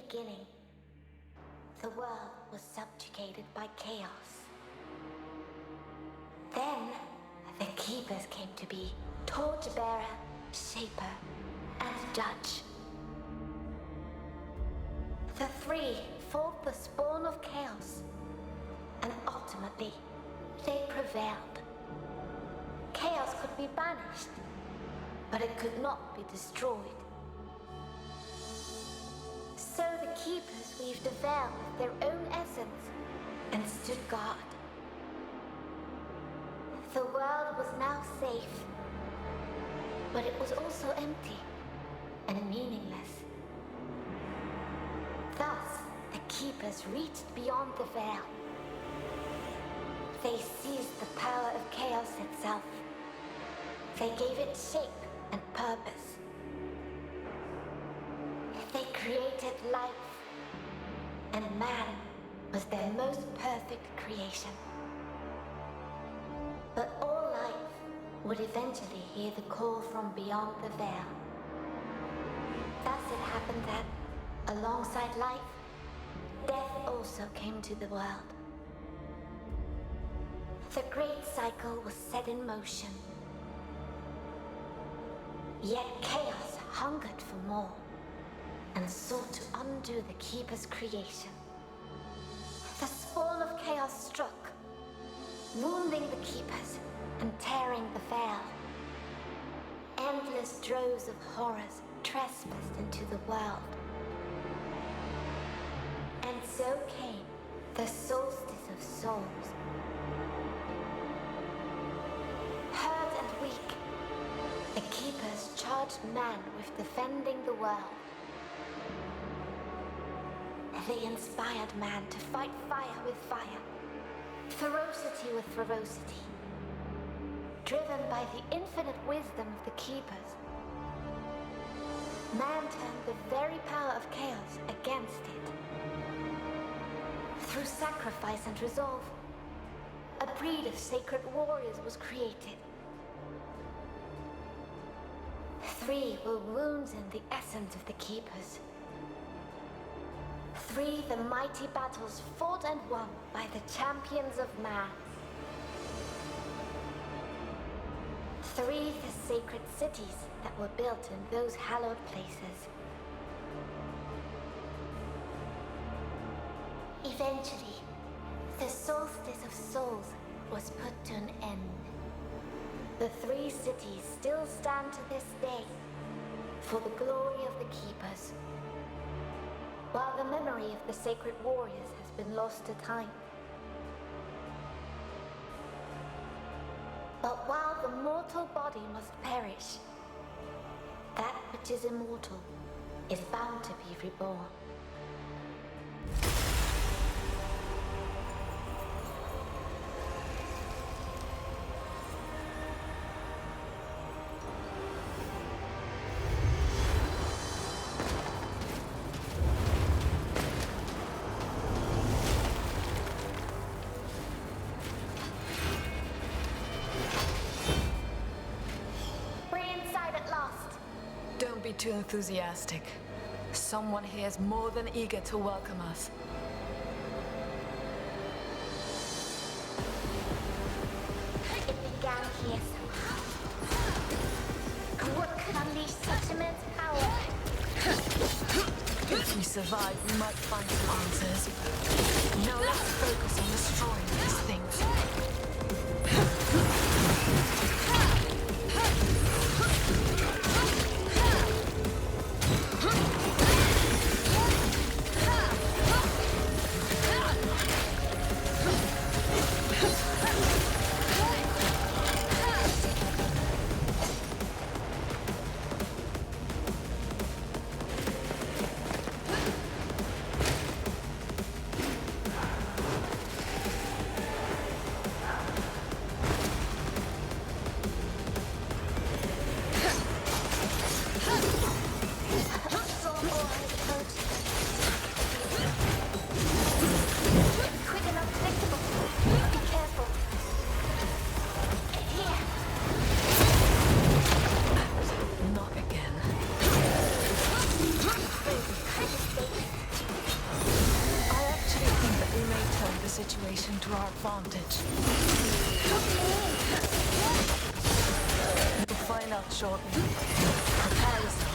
beginning, the world was subjugated by chaos. Then, the Keepers came to be torchbearer, shaper, and judge. The three fought the spawn of chaos, and ultimately, they prevailed. Chaos could be banished, but it could not be destroyed. So the Keepers weaved a veil with their own essence and stood guard. The world was now safe, but it was also empty and meaningless. Thus, the Keepers reached beyond the veil. They seized the power of chaos itself. They gave it shape and purpose. They created life, and man was their most perfect creation. But all life would eventually hear the call from beyond the veil. Thus it happened that, alongside life, death also came to the world. The great cycle was set in motion. Yet chaos hungered for more and sought to undo the Keeper's creation. The spawn of chaos struck, wounding the Keepers and tearing the veil. Endless droves of horrors trespassed into the world. And so came the solstice of souls. Hurt and weak, the Keepers charged man with defending the world. They inspired man to fight fire with fire, ferocity with ferocity. Driven by the infinite wisdom of the Keepers, man turned the very power of chaos against it. Through sacrifice and resolve, a breed of sacred warriors was created. 3 were wounds in the essence of the Keepers. 3 the mighty battles fought and won by the champions of man. 3 the sacred cities that were built in those hallowed places. Eventually, the solstice of souls was put to an end. The 3 cities still stand to this day for the glory of the Keepers, while the memory of the sacred warriors has been lost to time. But while the mortal body must perish, that which is immortal is bound to be reborn. Don't be too enthusiastic. Someone here is more than eager to welcome us. It began here somehow. What could unleash such immense power? If we survive, we might find some answers. Now let's focus on destroying these things. much. You'll find out shortly. Prepare yourself.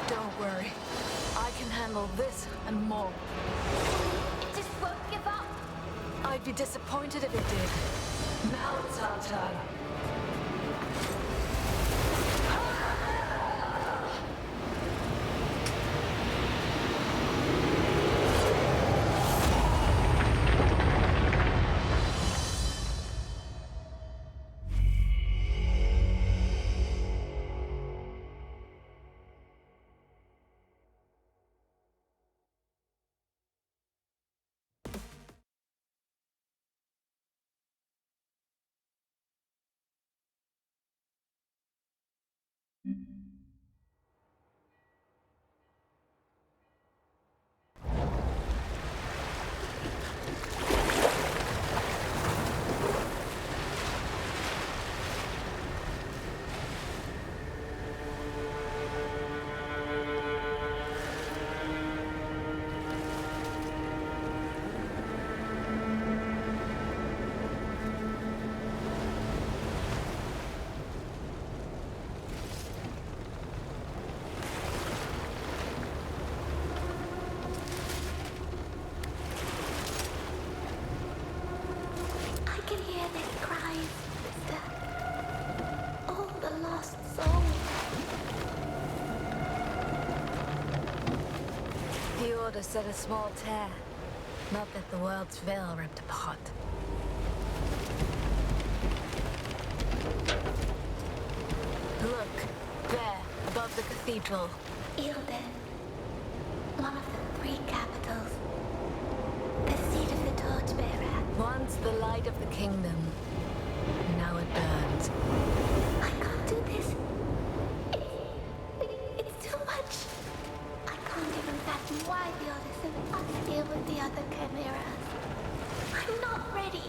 Don't worry. I can handle this and more. It just won't give up. I'd be disappointed if it did. Now it's our turn. I can hear their cries, sister. All the lost souls. The Order set a small tear. Not that the world's veil ripped apart. Look, there, above the cathedral. Ilden, one of the three capitals. The seat of the torchbearer. Once the light of the kingdom. Now it burns. I can't do this. It's too much. I can't even fathom why the Order sent us here with the other chimeras. I'm not ready.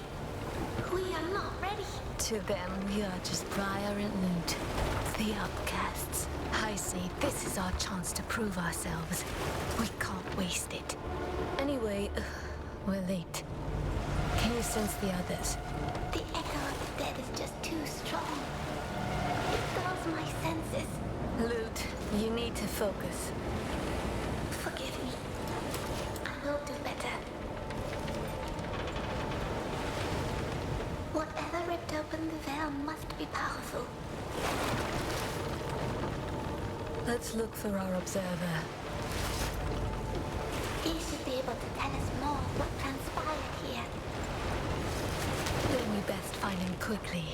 We are not ready. To them, we are just Briar and Loot. The outcasts. I say this is our chance to prove ourselves. We can't waste it. Anyway, we're late. Can you sense the others? The echo of the dead is just too strong. It dulls my senses. Loot, you need to focus. Forgive me. I will do better. Whatever ripped open the veil must be powerful. Let's look for our observer. He should be able to tell us more what transpired here. Then we best find him quickly.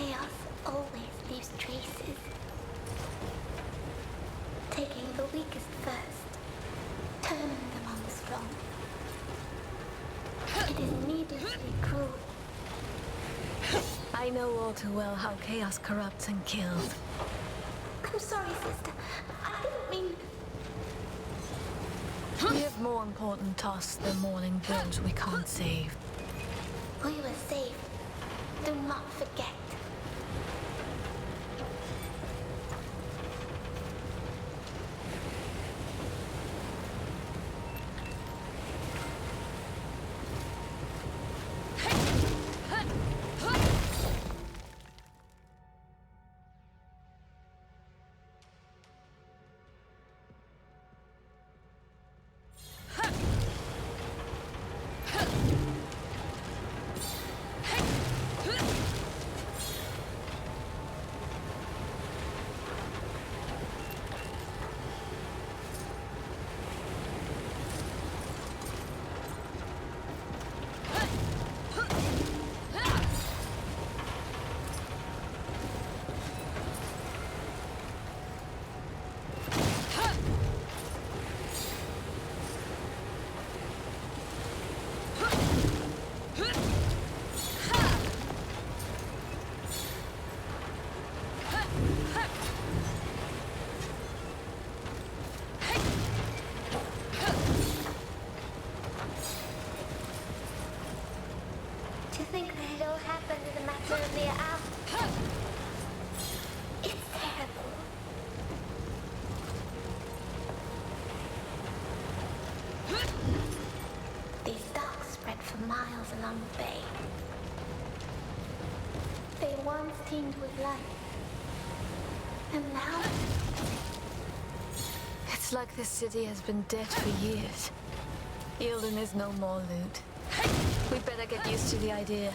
chaos always leaves traces. Taking the weakest first, turning them on the strong. It is needlessly cruel. I know all too well how chaos corrupts and kills. I'm sorry, sister. I didn't mean... We have more important tasks than mourning those we can't save. We were saved. Do not forget. To think that it all happened in a matter of mere hours. It's terrible. These docks spread for miles along the bay. They once teemed with life. And now... It's like this city has been dead for years. Yielding is no more loot. We'd better get used to the idea.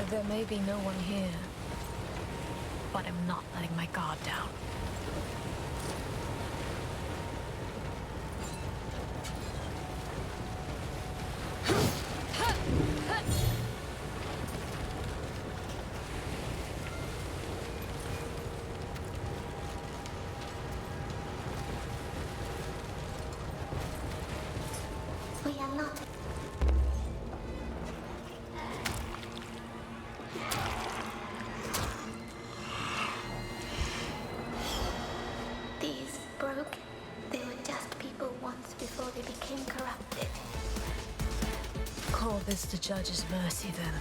There may be no one here, but I'm not letting my guard down. We are not... These broke. They were just people once before they became corrupted. Call this the judge's mercy, then.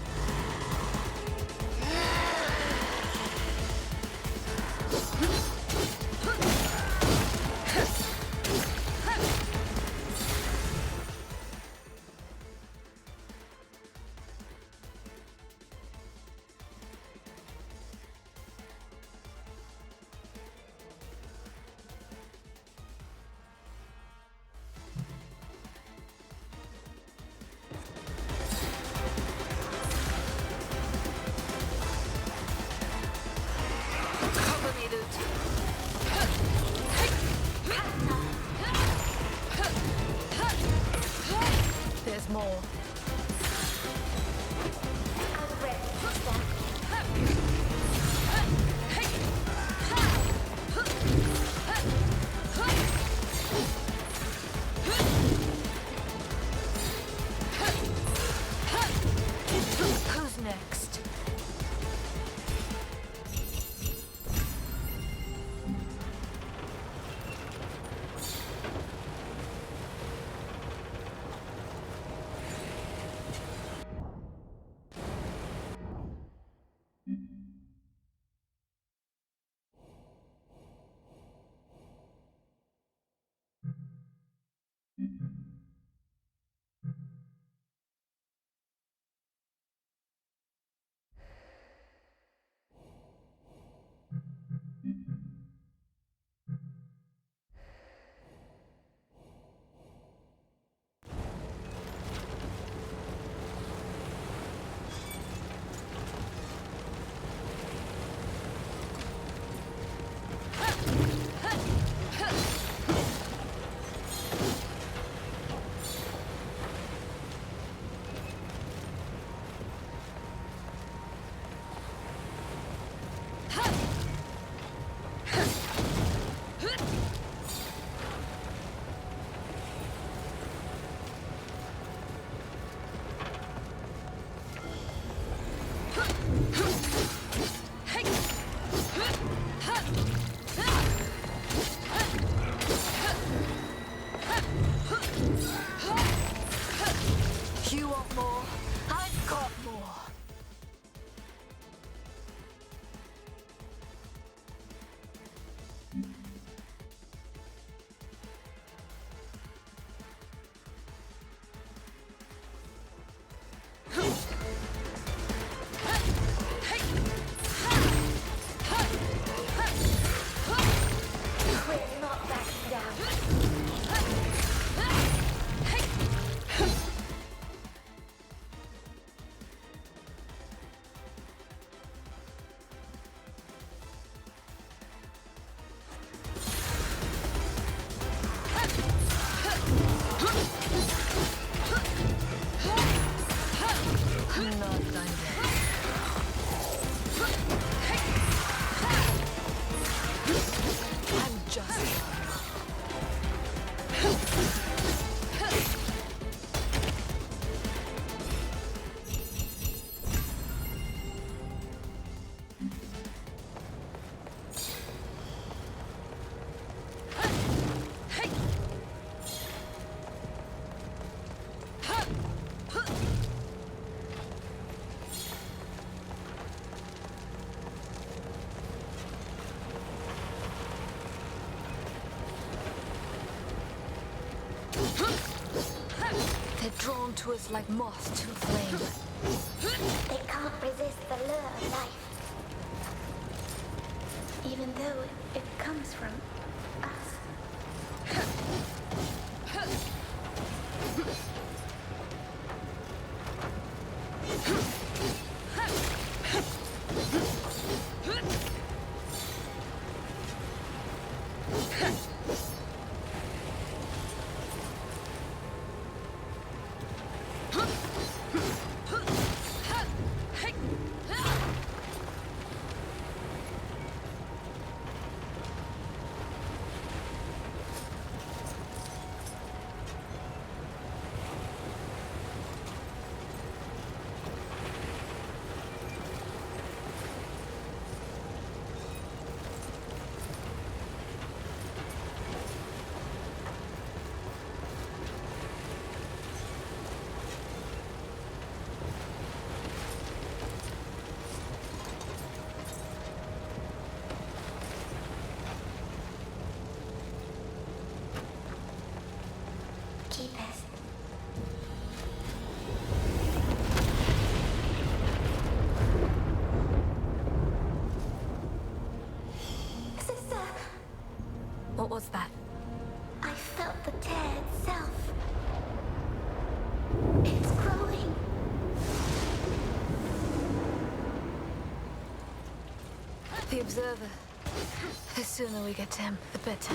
They're drawn to us like moths to a flame. They can't resist the lure of life. Even though it comes from us. Keepers. Sister! What was that? I felt the tear itself. It's growing. The observer. The sooner we get to him, the better.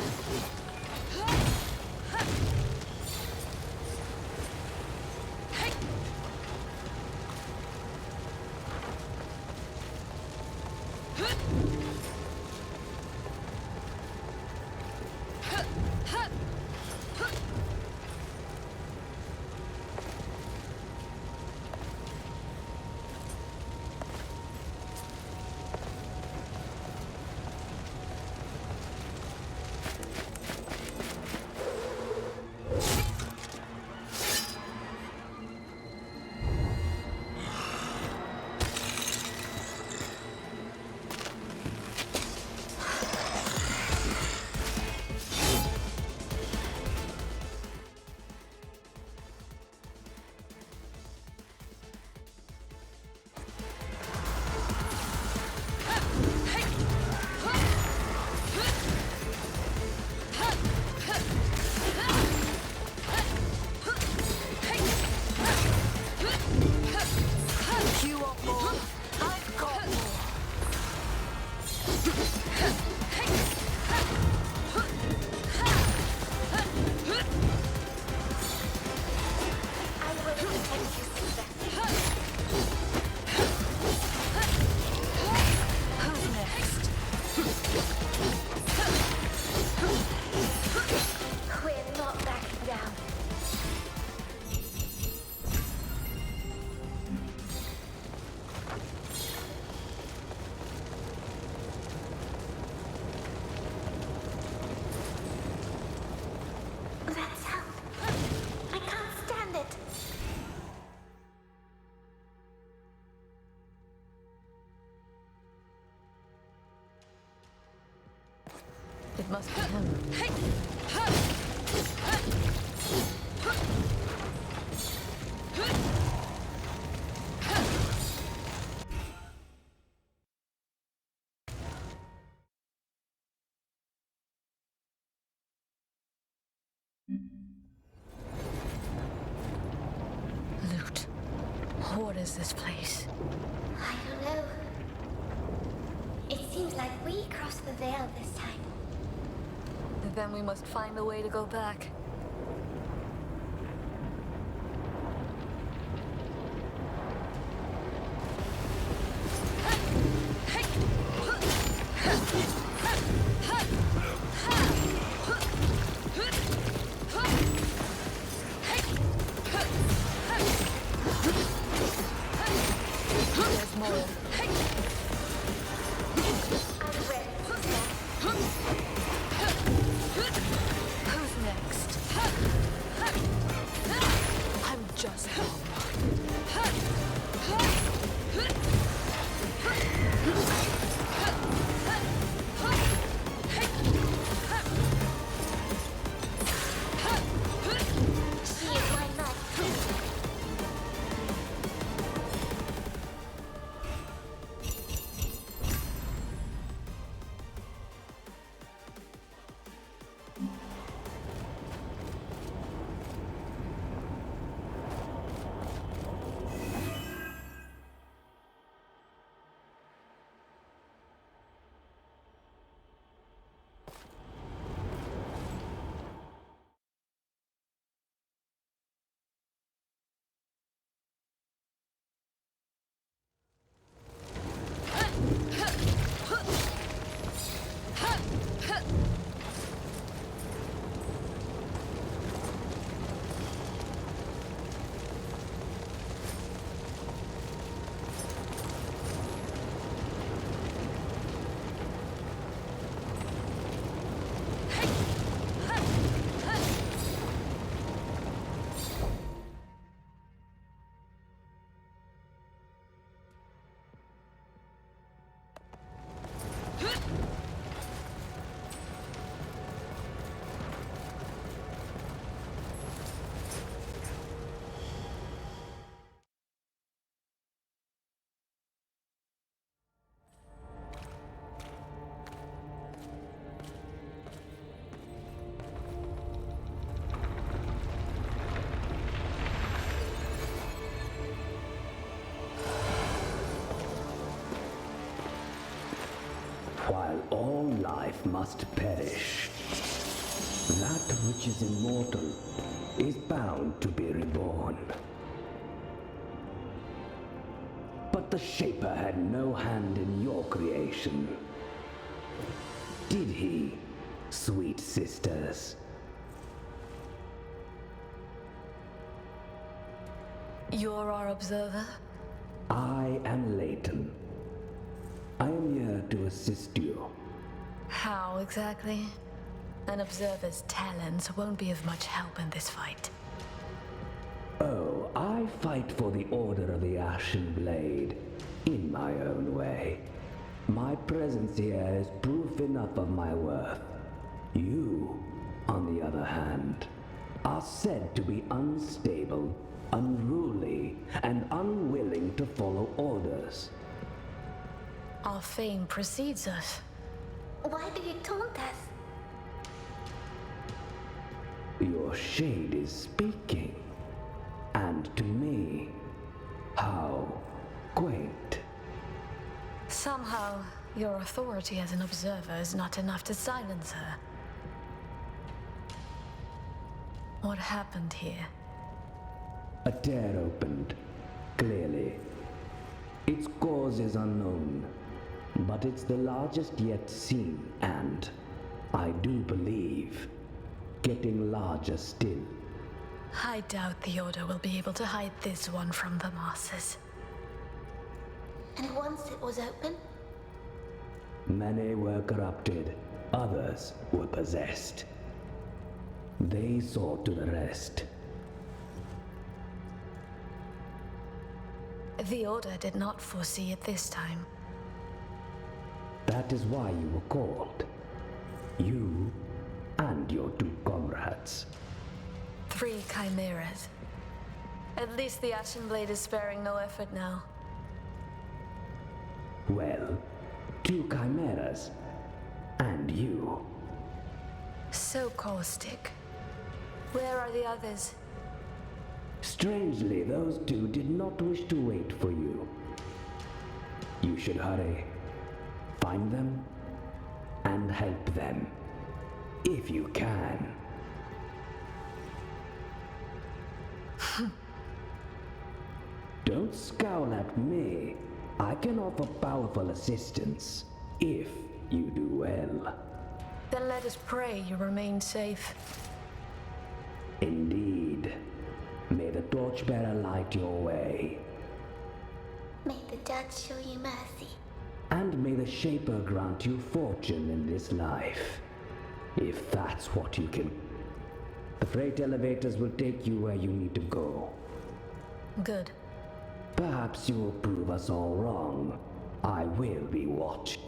You want more? I've got more. I will protect you, sister. Who's next? We're not backing down. That sound. I can't stand it. It must be him. Loot. What is this place? I don't know. It seems like we crossed the veil this time. Then we must find a way to go back. There's more. I'm ready, sister. Who's next? life must perish. That which is immortal is bound to be reborn. But the Shaper had no hand in your creation. Did he, sweet sisters? You're our observer? I am Leighton. I am here to assist you. How exactly? An observer's talents won't be of much help in this fight. Oh, I fight for the Order of the Ashen Blade, in my own way. My presence here is proof enough of my worth. You, on the other hand, are said to be unstable, unruly, and unwilling to follow orders. Our fame precedes us. Why do you taunt us? Your shade is speaking. And to me, how quaint. Somehow, your authority as an observer is not enough to silence her. What happened here? A tear opened, clearly. Its cause is unknown, but it's the largest yet seen and, I do believe, getting larger still. I doubt the Order will be able to hide this one from the masses. And once it was open? Many were corrupted, others were possessed. They saw to the rest. The Order did not foresee it this time. That is why you were called. You and your two comrades. 3 chimeras. At least the Ashen Blade is sparing no effort now. Well, 2 chimeras. And you. So caustic. Where are the others? Strangely, those 2 did not wish to wait for you. You should hurry. Find them and help them. If you can. Don't scowl at me. I can offer powerful assistance, if you do well. Then let us pray you remain safe. Indeed. May the torchbearer light your way. May the judge show you mercy. And may the Shaper grant you fortune in this life. If that's what you can. The freight elevators will take you where you need to go. Good. Perhaps you will prove us all wrong. I will be watching.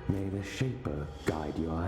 May the Shaper guide your